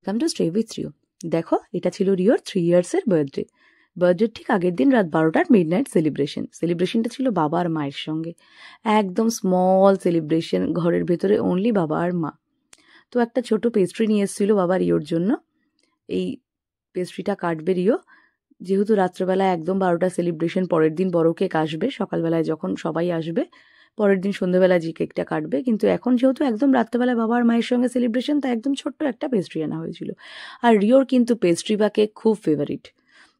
Come to stay with Rio. দেখো, এটা ছিল রিওর 3 ইয়ার্সের বার্থডে ঠিক আগের দিন রাত 12টার মিডনাইট সেলিব্রেশনটা ছিল বাবা আর মায়ের সঙ্গে, একদম স্মল সেলিব্রেশন, ঘরের ভেতরে অনলি বাবা আর মা। তো একটা ছোট পেস্ট্রি নিয়ে এসেছিল বাবা রিওর জন্য। এই পেস্ট্রিটা কাটবে রিও, যেহেতু রাত্রেবেলা একদম 12টা সেলিব্রেশন, পরের দিন বড় কেক আসবে, সকালবেলায় যখন সবাই আসবে পরের দিন সন্ধ্যেবেলা যে কেকটা কাটবে, কিন্তু এখন যেহেতু একদম রাত্রেবেলা বাবা আর মায়ের সঙ্গে সেলিব্রেশন, তাই একদম ছোট্ট একটা পেস্ট্রি আনা হয়েছিল। আর রিওর কিন্তু পেস্ট্রি বা কেক খুব ফেভারিট,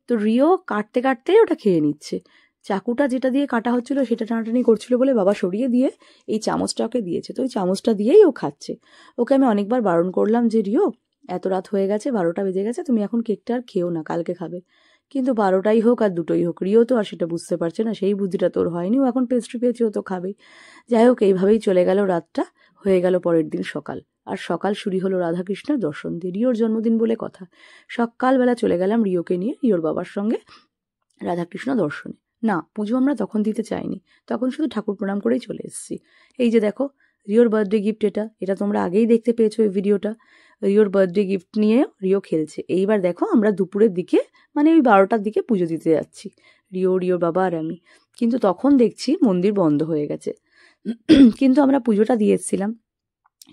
তো রিও কাটতে কাটতেই ওটা খেয়ে নিচ্ছে। চাকুটা যেটা দিয়ে কাটা হচ্ছিল সেটা টানাটানি করছিল বলে বাবা সরিয়ে দিয়ে এই চামচটা ওকে দিয়েছে, তো ওই চামচটা দিয়েই ও খাচ্ছে। ওকে আমি অনেকবার বারণ করলাম যে রিও, এত রাত হয়ে গেছে, 12টা বেজে গেছে, তুমি এখন কেকটা আর খেও না, কালকে খাবে। কিন্তু 12টাই হোক আর 2টোই হোক, রিও তো আর সেটা বুঝতে পারছে না, সেই বুদ্ধিটা তোর হয়নি, ও এখন পেস্ট্রি পেয়েছে, ও তো খাবেই। যাই হোক, এইভাবেই চলে গেল রাতটা, হয়ে গেল পরের দিন সকাল। আর সকাল শুরু হলো রাধাকৃষ্ণের দর্শন দিয়ে, রিওর জন্মদিন বলে কথা। সকালবেলা চলে গেলাম রিওকে নিয়ে রিওর বাবার সঙ্গে রাধাকৃষ্ণ দর্শনে। না, পুজো আমরা তখন দিতে চাইনি, তখন শুধু ঠাকুর প্রণাম করেই চলে এসেছি। এই যে দেখো, রিওর বার্থডে গিফট, এটা তোমরা আগেই দেখতে পেয়েছো এই ভিডিওটা। রিওর বার্থডে গিফট নিয়ে রিও খেলছে। এইবার দেখো, আমরা দুপুরের দিকে, মানে ওই 12টার দিকে পুজো দিতে যাচ্ছি, রিওর বাবা আর আমি। কিন্তু তখন দেখছি মন্দির বন্ধ হয়ে গেছে। কিন্তু আমরা পুজোটা দিয়ে এসেছিলাম,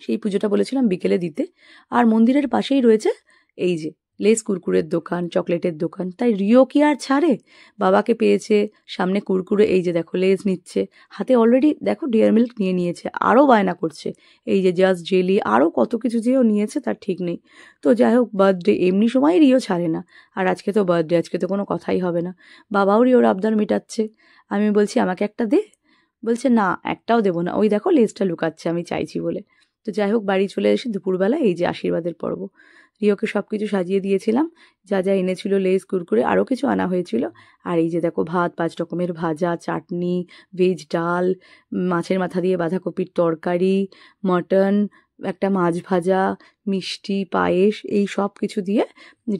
সেই পুজোটা বলেছিলাম বিকেলে দিতে। আর মন্দিরের পাশেই রয়েছে এই যে লেস কুরকুরের দোকান, চকলেটের দোকান, তাই রিও কি আর ছাড়ে, বাবাকে পেয়েছে সামনে কুরকুরে, এই যে দেখো লেস নিচ্ছে হাতে, অলরেডি দেখো ডেয়ার মিল্ক নিয়ে নিয়েছে, আরও বায়না করছে, এই যে জাস্ট জেলি, আরও কত কিছু যেও নিয়েছে তার ঠিক নেই। তো যাই হোক, বার্থডে এমনি সময় রিও ছাড়ে না, আর আজকে তো বার্থডে, আজকে তো কোনো কথাই হবে না। বাবাও রিওর আবদার মেটাচ্ছে। আমি বলছি আমাকে একটা দে, বলছে না একটাও দেবো না, ওই দেখো লেসটা লুকাচ্ছে আমি চাইছি বলে। তো যাই হোক, বাড়ি চলে এসে দুপুরবেলা এই যে আশীর্বাদের পর্ব, রিওকে সব কিছু সাজিয়ে দিয়েছিলাম, যা যা এনেছিল, লেস কুরকুরে, আরও কিছু আনা হয়েছিল। আর এই যে দেখো ভাত, 5 রকমের ভাজা, চাটনি, ভেজ ডাল, মাছের মাথা দিয়ে বাঁধাকপির তরকারি, মটন, একটা মাছ ভাজা, মিষ্টি, পায়েস, এই সব কিছু দিয়ে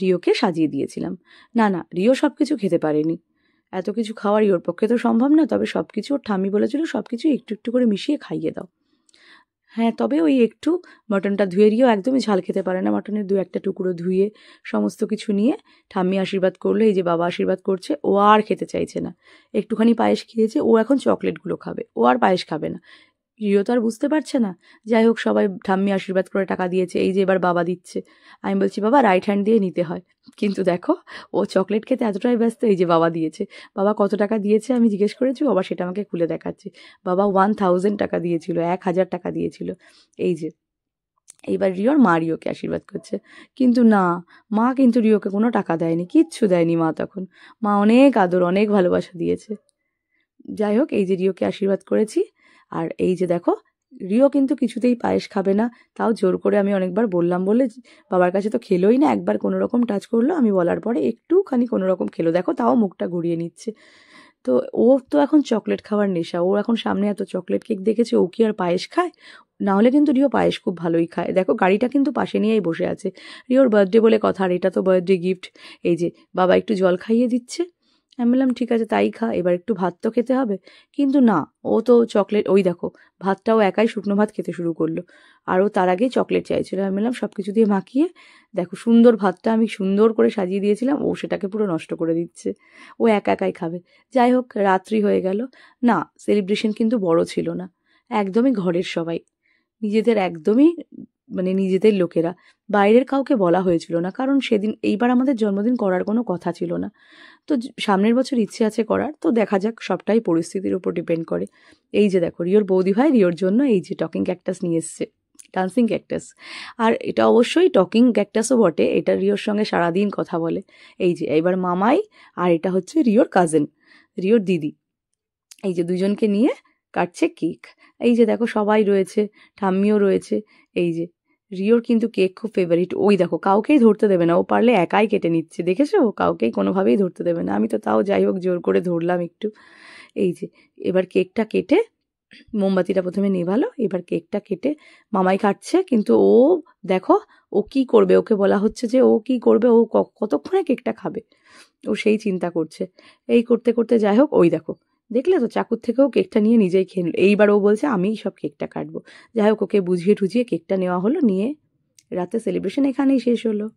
রিওকে সাজিয়ে দিয়েছিলাম। না না, রিও সব কিছু খেতে পারেনি, এত কিছু খাওয়ার ওর পক্ষে তো সম্ভব না, তবে সব কিছু ওর ঠাম্মি বলেছিল সব কিছু একটু একটু করে মিশিয়ে খাইয়ে দাও। হ্যাঁ, তবে ওই একটু মটনটা ধুয়ে রিও একদমই ঝাল খেতে পারে না, মটনের 2-1টা টুকরো ধুয়ে সমস্ত কিছু নিয়ে ঠাম্মি আশীর্বাদ করলো, এই যে বাবা আশীর্বাদ করছে, ও আর খেতে চাইছে না। একটুখানি পায়েস খেয়েছে, ও এখন চকলেটগুলো খাবে, ও আর পায়েস খাবে না। রিও তো আর বুঝতে পারছে না। যাই হোক, সবাই ঠাম্মি আশীর্বাদ করে টাকা দিয়েছে, এই যে এবার বাবা দিচ্ছে। আমি বলছি বাবা রাইট হ্যান্ড দিয়ে নিতে হয়, কিন্তু দেখো ও চকলেট খেতে এতটাই ব্যস্ত, এই যে বাবা দিয়েছে। বাবা কত টাকা দিয়েছে আমি জিজ্ঞেস করেছি, বাবা সেটা আমাকে খুলে দেখাচ্ছে। বাবা 1000 টাকা দিয়েছিল, 1000 টাকা দিয়েছিল। এই যে এইবার মা রিওকে আশীর্বাদ করছে, কিন্তু না, মা কিন্তু রিওকে কোনো টাকা দেয়নি, কিচ্ছু দেয়নি মা তখন। মা অনেক আদর, অনেক ভালোবাসা দিয়েছে। যাই হোক, এই যে রিওকে আশীর্বাদ করেছি। আর এই যে দেখো, রিও কিন্তু কিছুতেই পায়েস খাবে না, তাও জোর করে আমি অনেকবার বললাম বলে বাবার কাছে তো খেলোই না, একবার কোনো রকম টাচ করলো, আমি বলার পরে একটুখানি কোনো রকম খেলো, দেখো তাও মুখটা ঘুরিয়ে নিচ্ছে। তো ওর তো এখন চকলেট খাওয়ার নেশা, ওর এখন সামনে এত চকলেট কেক দেখেছে, ও কি আর পায়েস খায়? না হলে কিন্তু রিও পায়েস খুব ভালোই খায়। দেখো গাড়িটা কিন্তু পাশে নিয়েই বসে আছে, রিওর বার্থডে বলে কথা, আর এটা তো বার্থডে গিফট। এই যে বাবা একটু জল খাইয়ে দিচ্ছে, আমি বললাম ঠিক আছে তাই খা, এবার একটু ভাত তো খেতে হবে। কিন্তু না, ও তো চকলেট, ওই দেখো ভাতটাও একাই শুকনো ভাত খেতে শুরু করলো, আর ও তার আগেই চকলেট চাইছিল। আমি বললাম সব কিছু দিয়ে মাখিয়ে দেখো, সুন্দর ভাতটা আমি সুন্দর করে সাজিয়ে দিয়েছিলাম, ও সেটাকে পুরো নষ্ট করে দিচ্ছে, ও একা একাই খাবে। যাই হোক, রাত্রি হয়ে গেল। না, সেলিব্রেশন কিন্তু বড় ছিল না, একদমই ঘরের সবাই, নিজেদের একদমই, মানে নিজেদের লোকেরা, বাইরের কাউকে বলা হয়েছিল না, কারণ সেদিন এইবার আমাদের জন্মদিন করার কোনো কথা ছিল না। তো সামনের বছর ইচ্ছে আছে করার, তো দেখা যাক, সবটাই পরিস্থিতির উপর ডিপেন্ড করে। এই যে দেখো, রিওর বৌদি ভাই রিওর জন্য এই যে টকিং ক্যাকটাস নিয়ে এসছে, ডান্সিং ক্যাকটাস। আর এটা অবশ্যই টকিং ক্যাকটাসও বটে, এটা রিওর সঙ্গে সারাদিন কথা বলে। এই যে এবার মামাই, আর এটা হচ্ছে রিওর কাজিন, রিওর দিদি, এই যে দুজনকে নিয়ে কাটছে কেক। এই যে দেখো সবাই রয়েছে, ঠাম্মিও রয়েছে। এই যে রিওর কিন্তু কেক খুব ফেভারিট, ওই দেখো কাউকেই ধরতে দেবে না, ও পারলে একাই কেটে নিচ্ছে, দেখেছো, কাউকেই কোনোভাবেই ধরতে দেবে না। আমি তো তাও যাই হোক জোর করে ধরলাম একটু। এই যে এবার কেকটা কেটে, মোমবাতিটা প্রথমে নেভালো, এবার কেকটা কেটে মামাই কাটছে, কিন্তু ও দেখো ও কি করবে, ওকে বলা হচ্ছে যে ও কি করবে, ও কতক্ষণে কেকটা খাবে, ও সেই চিন্তা করছে। এই করতে করতে যাই হোক, ওই দেখো দেখলে তো, চাকুর থেকেও কেকটা নিয়ে নিজেই খেয়ে নিল। এইবার ও বলছে আমিই সব কেকটা কাটবো। যাই হোক, ওকে বুঝিয়ে টুঝিয়ে কেকটা নেওয়া হলো, নিয়ে রাতে সেলিব্রেশন এখানেই শেষ হলো।